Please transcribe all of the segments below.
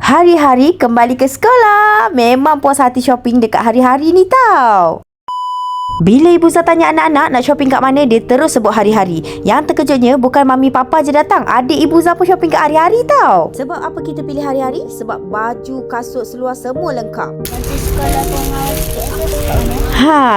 Hari-hari kembali ke sekolah. Memang puas hati shopping dekat hari-hari ni tau. Bila Ibu Zah tanya anak-anak nak shopping kat mana, dia terus sebut hari-hari. Yang terkejutnya bukan mami papa je datang, adik Ibu Zah pun shopping kat hari-hari tau. Sebab apa kita pilih hari-hari? Sebab baju, kasut, seluar semua lengkap. Nanti sekolah pengawas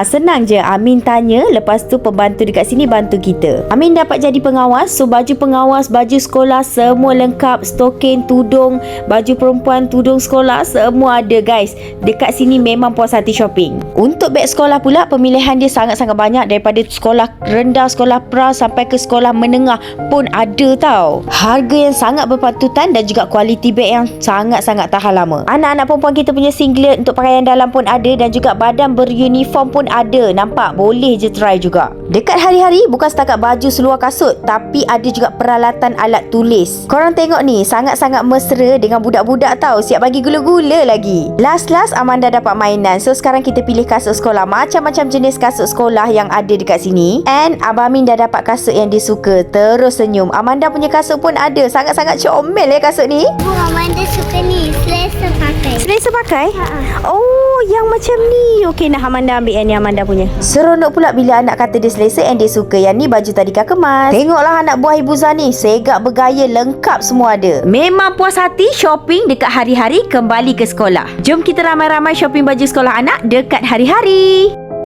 Senang je. Amin tanya, lepas tu pembantu dekat sini bantu kita. Amin dapat jadi pengawas, so baju pengawas, baju sekolah semua lengkap, stokin, tudung, baju perempuan, tudung sekolah semua ada guys. Dekat sini memang puas hati shopping. Untuk beg sekolah pula, pemilihan dia sangat-sangat banyak, daripada sekolah rendah, sekolah pra sampai ke sekolah menengah pun ada tau. Harga yang sangat berpatutan dan juga kualiti beg yang sangat-sangat tahan lama. Anak-anak perempuan kita punya singlet untuk pakaian dalam pun ada, dan juga badan beruniform pun ada. Nampak? Boleh je try juga. Dekat hari-hari bukan setakat baju, seluar, kasut, tapi ada juga peralatan alat tulis. Korang tengok ni, sangat-sangat mesra dengan budak-budak tau. Siap bagi gula-gula lagi. Last Amanda dapat mainan. So sekarang kita pilih kasut sekolah. Macam-macam jenis kasut sekolah yang ada dekat sini. And Abang Amin dah dapat kasut yang dia suka. Terus senyum. Amanda punya kasut pun ada. Sangat-sangat comel ya kasut ni. Bu, Amanda suka ni. Selesa pakai. Selesa pakai? Ha. Oh, yang macam ni. Okey, nah Amanda ambil yang ni, Amanda punya. Seronok pula bila anak kata dia selesa and dia suka. Yang ni baju tadika kemas. Tengoklah anak buah Ibu Zah ni. Segak bergaya, lengkap semua ada. Memang puas hati shopping dekat hari-hari kembali ke sekolah. Jom kita ramai-ramai shopping baju sekolah anak dekat hari-hari.